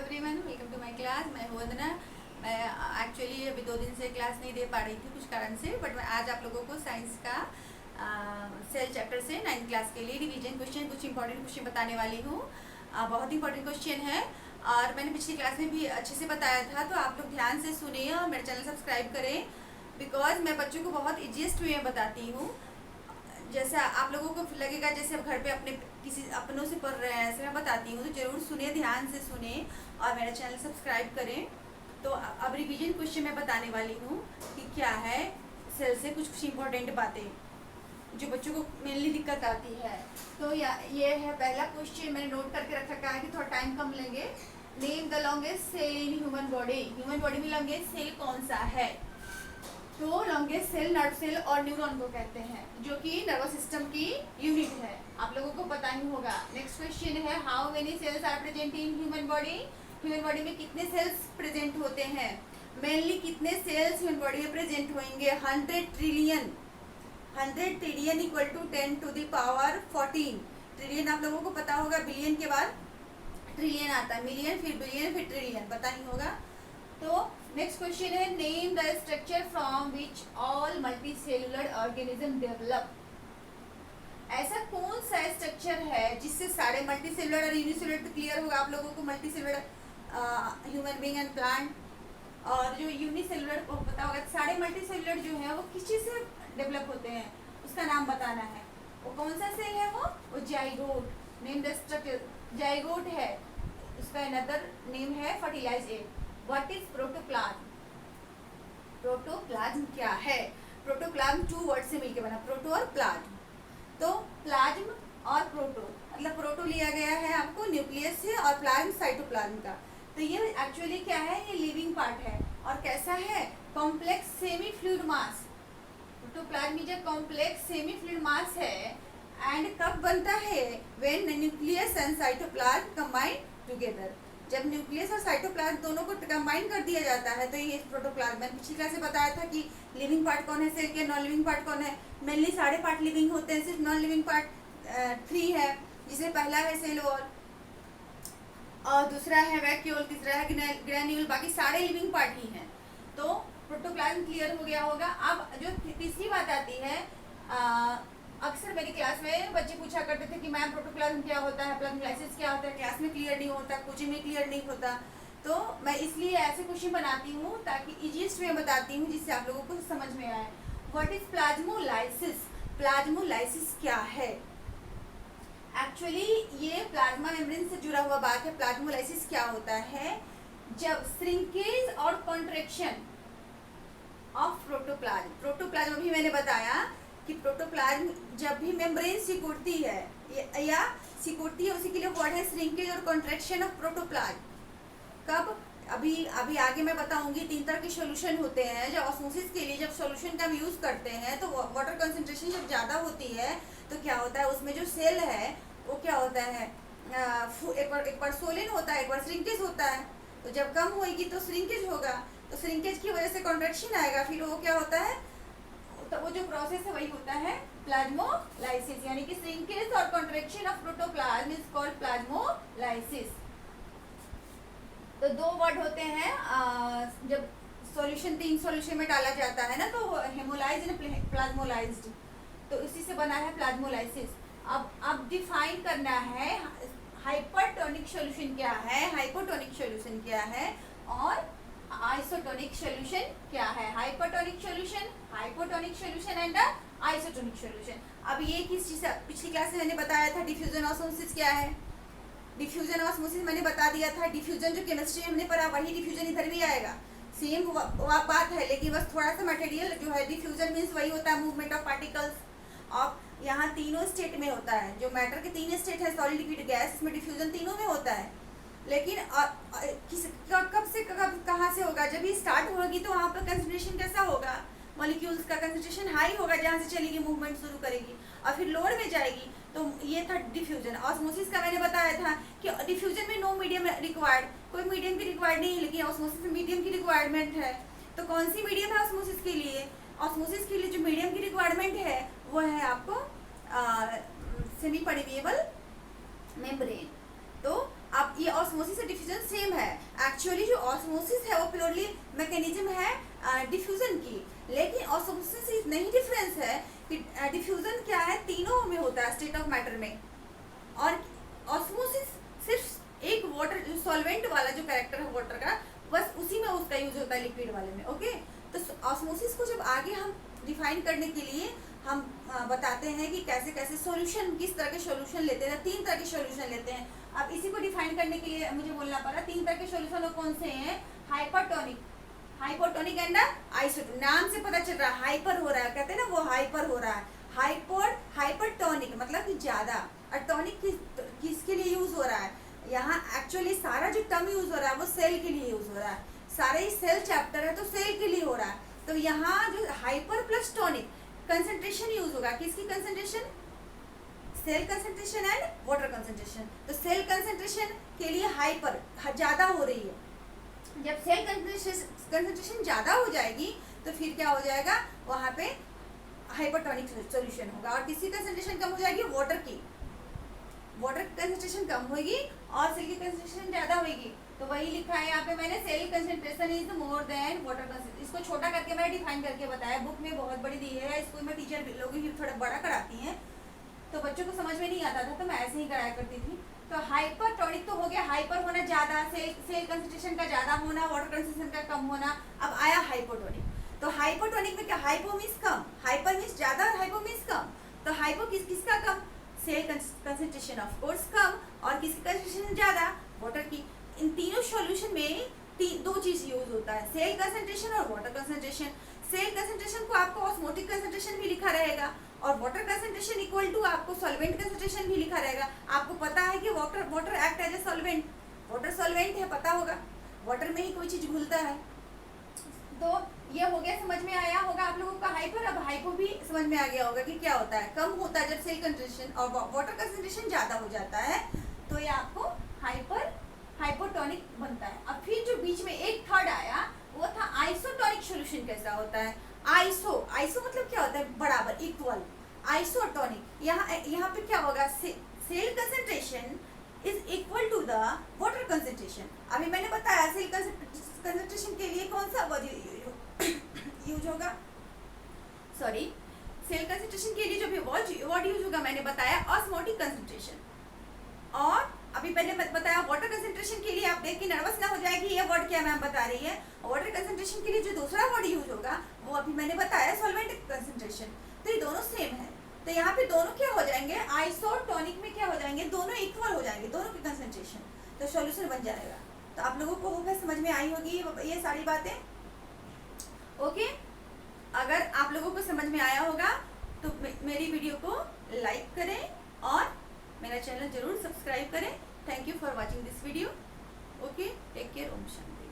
Everyone, welcome to my class. मैं हूं वंदना। मैं एक्चुअली अभी 2 दिन से क्लास नहीं दे पा रही थी कुछ कारण से, बट मैं आज आप लोगों को साइंस का सेल चैप्टर से 9th क्लास के लिए रिवीजन क्वेश्चन, कुछ इंपॉर्टेंट क्वेश्चन बताने वाली हूँ। बहुत इंपॉर्टेंट क्वेश्चन है और मैंने पिछली क्लास में भी अच्छे से बताया था, तो आप लोग ध्यान से सुनिए और मेरे चैनल सब्सक्राइब करें, बिकॉज मैं बच्चों को बहुत ईजीएस्ट वे में बताती हूँ। जैसे आप लोगों को लगेगा जैसे अब घर पे अपने किसी अपनों से पढ़ रहे हैं, ऐसे मैं बताती हूँ, तो जरूर सुने, ध्यान से सुने और मेरा चैनल सब्सक्राइब करें। तो अब रिवीजन क्वेश्चन मैं बताने वाली हूँ कि क्या है सेल से कुछ इंपॉर्टेंट बातें जो बच्चों को मेनली दिक्कत आती है। तो ये है पहला क्वेश्चन, मैंने नोट करके रख रखा है कि थोड़ा टाइम कम लेंगे। Name the longest cell in human body. Human body में लॉन्गेस्ट सेल कौन सा है? तो लॉन्गेस्ट सेल नर्व सेल और न्यूरॉन को कहते हैं, जो कि नर्वस सिस्टम की यूनिट है। आप लोगों को पता ही होगा। नेक्स्ट क्वेश्चन है, how many cells are present in human body. Human body में कितने सेल्स प्रेजेंट होते हैं? मेनली कितने सेल्स ह्यूमन बॉडी में प्रेजेंट होंगे? 100 trillion. 100 trillion equal to 10 to the power 14। Trillion आप लोगों को पता होगा, बिलियन के बाद ट्रिलियन आता है, मिलियन फिर बिलियन फिर ट्रिलियन, पता नहीं होगा। तो नेक्स्ट क्वेश्चन है, name the structure from which all multicellular organism develop. ऐसा कौन सा स्ट्रक्चर है जिससे सारे मल्टीसेलुलर और यूनिसेलुलर, तो क्लियर होगा आप लोगों को, multicellular human being and plant, और जो यूनिसेलुलर को पता होगा। सारे मल्टीसेलुलर जो है वो किस चीज से डेवलप होते हैं, उसका नाम बताना है। वो कौन सा सेल है? वो zygote. Name the structure. Zygote है, उसका अनदर नेम है fertilised egg. What is protoplasm? Protoplasm क्या है? प्रोटोप्लाज्म 2 वर्ड से मिलकर बना, प्रोटो और प्लाज्म। तो प्लाज्म और प्रोटो, मतलब प्रोटो लिया गया है आपको न्यूक्लियस से और प्लाज्म साइटोप्लाज्म का। तो ये एक्चुअली क्या है? ये लिविंग पार्ट है। और कैसा है? कॉम्प्लेक्स सेमी फ्लूइड मास। प्रोटोप्लाज्म जब कॉम्प्लेक्स सेमी फ्लूइड मास है, एंड कब बनता है? When nucleus and cytoplasm combine together. जब न्यूक्लियस और साइटोप्लाज्म दोनों को कंबाइन कर दिया जाता है तो ये प्रोटोप्लाज्म। मैंने पिछली क्लास से बताया था कि लिविंग पार्ट कौन है सेल के, नॉन लिविंग पार्ट कौन है। मेनली सारे पार्ट लिविंग होते हैं, सिर्फ नॉन लिविंग पार्ट 3 है, जिसमें पहला है सेल वॉल और दूसरा है वैक्यूल, तीसरा है ग्रैन्यूल, बाकी सारे लिविंग पार्ट ही हैं। तो प्रोटोप्लाज्म क्लियर हो गया होगा। अब जो तीसरी बात आती है, अक्सर मेरी क्लास में बच्चे पूछा करते थे कि मैम प्रोटोप्लाज्म क्या होता है, प्लाज्मोलाइसिस क्या होता है। क्लास में क्लियर नहीं होता, कोचिंग में क्लियर नहीं होता, तो मैं इसलिए ऐसे क्वेश्चन बनाती हूँ ताकि इजीएस्ट वे बताती हूँ जिससे आप लोगों को समझ में आए। What is plasmolysis? प्लाज्मोलाइसिस क्या है? एक्चुअली ये प्लाज्मा मेम्ब्रेन से जुड़ा हुआ बात है। प्लाज्मोलाइसिस क्या होता है? जब श्रिंकेज और कॉन्ट्रैक्शन ऑफ प्रोटोप्लाज्म। प्रोटोप्लाज्म अभी मैंने बताया कि प्रोटोप्लाज्म जब भी मेम्ब्रेन सिकुड़ती है या सिकुड़ती है, उसी के लिए वर्ड है श्रिंकेज और कॉन्ट्रैक्शन ऑफ प्रोटोप्लाज्म। कब? अभी आगे मैं बताऊंगी। 3 तरह के सॉल्यूशन होते हैं। जब ऑस्मोसिस के लिए जब सॉल्यूशन का हम यूज करते हैं तो वाटर कंसंट्रेशन जब ज़्यादा होती है तो क्या होता है, उसमें जो सेल है वो क्या होता है, एक बार सोलिन होता है, एक बार श्रिंकेज होता है। तो जब कम होगी तो श्रिंकेज होगा, तो श्रिंकेज की वजह से कॉन्ट्रैक्शन आएगा, फिर वो क्या होता है, तो वो जो प्रोसेस है वही होता है प्लाज्मोलाइसिस। यानी कि श्रिंकेज और contraction of protoplasm is called plasmolysis. तो 2 वर्ड होते हैं, जब सॉल्यूशन 3 सॉल्यूशन में डाला जाता है ना, तो हेमोलाइज्ड एंड प्लाज्मोलाइज्ड, तो इसी से बना है प्लाज्मोलाइसिस। अब डिफाइन करना है हाइपरटोनिक सॉल्यूशन क्या है, हाइपोटोनिक सॉल्यूशन क्या है और आइसोटोनिक सॉल्यूशन क्या है। Hypertonic solution, hypotonic solution and isotonic solution. अब ये किस चीज से पिछली क्लास में मैंने बताया था, डिफ्यूजन ऑस्मोसिस क्या है। डिफ्यूजन ऑस्मोसिस मैंने बता दिया था। डिफ्यूजन जो केमिस्ट्री में हमने पढ़ा वही डिफ्यूजन इधर भी आएगा, सेम बात है, लेकिन बस थोड़ा सा मटेरियल जो है। डिफ्यूजन मीन्स वही होता है मूवमेंट ऑफ पार्टिकल्स। और यहाँ तीनों स्टेट में होता है, जो मैटर के 3 स्टेट है, सॉलिड, लिक्विड, गैस, इसमें डिफ्यूजन तीनों में होता है। लेकिन कब से कहाँ से होगा? जब ये स्टार्ट होगी तो वहाँ पर कंसंट्रेशन कैसा होगा? मॉलिक्यूल्स का कंसंट्रेशन हाई होगा, जहाँ से चलेगी मूवमेंट शुरू करेगी और फिर लोअर में जाएगी। तो ये था डिफ्यूजन। ऑस्मोसिस का मैंने बताया था कि डिफ्यूजन में नो मीडियम रिक्वायर्ड, कोई मीडियम की रिक्वायर्ड नहीं है, लेकिन ऑस्मोसिस में मीडियम की रिक्वायरमेंट है। तो कौन सी मीडियम है ऑस्मोसिस के लिए? ऑस्मोसिस के लिए जो मीडियम की रिक्वायरमेंट है वो है आपको सेमी परमेएबल मेम्ब्रेन। तो आप ये ऑस्मोसिस से डिफ्यूजन सेम है। एक्चुअली जो ऑस्मोसिस है वो प्योरली मैकेनिज्म है डिफ्यूजन की, लेकिन ऑस्मोसिस नहीं डिफरेंस है कि डिफ्यूजन क्या है, तीनों में होता है स्टेट ऑफ मैटर में, और ऑस्मोसिस सिर्फ एक वाटर जो सॉल्वेंट वाला जो कैरेक्टर है वाटर का, बस उसी में उसका यूज होता है लिक्विड वाले में। ओके, तो ऑस्मोसिस को जब आगे हम डिफाइन करने के लिए हम बताते हैं कि कैसे कैसे सॉल्यूशन, किस तरह के सॉल्यूशन लेते हैं, 3 तरह के सॉल्यूशन लेते हैं। अब इसी को डिफाइन करने के लिए मुझे बोलना पड़ा 3 तरह के सॉल्यूशन कौन से हैं, हाइपरटोनिक, हाइपोटोनिक एंड आइसोटोनिक। नाम से पता चल रहा है हाइपर हो रहा है, कहते हैं ना वो हाइपर हो रहा है। हाइपरटोनिक मतलब कि ज्यादा, और टॉनिक किसके लिए यूज हो रहा है, यहाँ एक्चुअली सारा जो टर्म यूज हो रहा है वो सेल के लिए यूज हो रहा है, सारे ही सेल चैप्टर है तो सेल के लिए हो रहा है। तो यहाँ जो hyper plus tonic concentration use होगा, किसकी concentration, cell concentration and water concentration. तो सेल कंसंट्रेशन के लिए हाइपर ज्यादा हो रही है, जब सेल कंसंट्रेशन ज्यादा हो जाएगी तो फिर क्या हो जाएगा, वहां पे हाइपरटोनिक सॉल्यूशन होगा। और किसकी कंसंट्रेशन कम हो जाएगी, वाटर की, वाटर की कंसंट्रेशन कम होगी और सेल की कंसंट्रेशन ज्यादा होगी। तो वही लिखा है यहाँ पे मैंने, cell concentration is more than water concentration. इसको छोटा करके मैंने डिफाइन करके बताया, बुक में बहुत बड़ी दी है, स्कूल में टीचर लोग ही थोड़ा बड़ा कराती हैं तो बच्चों को समझ में नहीं आता था, तो मैं ऐसे ही कराया करती थी। तो हाइपरटोनिक तो हो गया, हाइपर होना ज्यादा, सेल कंसंट्रेशन का ज्यादा होना, वाटर कंसंट्रेशन का कम होना। अब आया हाइपोटोनिक। तो हाइपोटोनिक में क्या, हाइपो मीन्स कम, हाइपर मीन्स ज्यादा, हाइपो मीन्स कम। तो हाइपो किसका कम, सेल कंसंट्रेशन ऑफ कोर्स कम, और किसकी कंसंट्रेशन ज्यादा, वाटर की। इन तीनों सॉल्यूशन में 2 चीज यूज होता है, सेल कंसंट्रेशन और वाटर कंसंट्रेशन। सेल कंसंट्रेशन को आपको ऑस्मोटिक कंसंट्रेशन भी लिखा रहेगा, और वाटर कंसंट्रेशन इक्वल टू आपको सॉल्वेंट कंसंट्रेशन भी लिखा रहेगा। आपको पता है कि water act as a solvent, water solvent है, पता होगा, वाटर में ही कोई चीज घुलता है। तो ये हो गया, समझ में आया होगा आप लोगों का हाइपर। अब हाइपो भी समझ में आ गया होगा कि क्या होता है, कम होता है जब सेल कंसंट्रेशन और वाटर कंसंट्रेशन ज्यादा हो जाता है, तो ये आपको हाइपोटोनिक बनता है। अब फिर जो बीच में एक थर्ड आया वो था आइसोटोनिक सॉल्यूशन। कैसा होता है, आइसो मतलब क्या होता है, बराबर, इक्वल। आइसोटोनिक यहाँ पे क्या होगा, cell concentration is equal to the water concentration. अभी मैंने बताया सेल कंसंट्रेशन के लिए कौन सा वर्ड यूज होगा, सॉरी, सेल कंसंट्रेशन के लिए जो भी वर्ड यूज होगा मैंने बताया ऑस्मोटिक कंसंट्रेशन। और अभी पहले बताया वाटर कंसंट्रेशन के लिए, आप देख के नर्वस ना हो जाए कि ये वर्ड क्या मैम बता रही है। वाटर कंसंट्रेशन के लिए जो दूसरा वर्ड यूज होगा वो अभी मैंने बताया सॉल्वेंट कंसंट्रेशन। तो ये दोनों सेम है, तो यहाँ पे दोनों क्या हो जाएंगे, आइसोटोनिक में क्या हो जाएंगे, दोनों इक्वल हो जाएंगे, दोनों की कंसंट्रेशन, तो सॉल्यूशन बन जाएगा। तो आप लोगों को होगा समझ में आई होगी ये सारी बातें। ओके, अगर आप लोगों को समझ में आया होगा तो मेरी वीडियो को लाइक करें और मेरा चैनल जरूर सब्सक्राइब करें। Thank you for watching this video. Okay, take care, ओम शांति।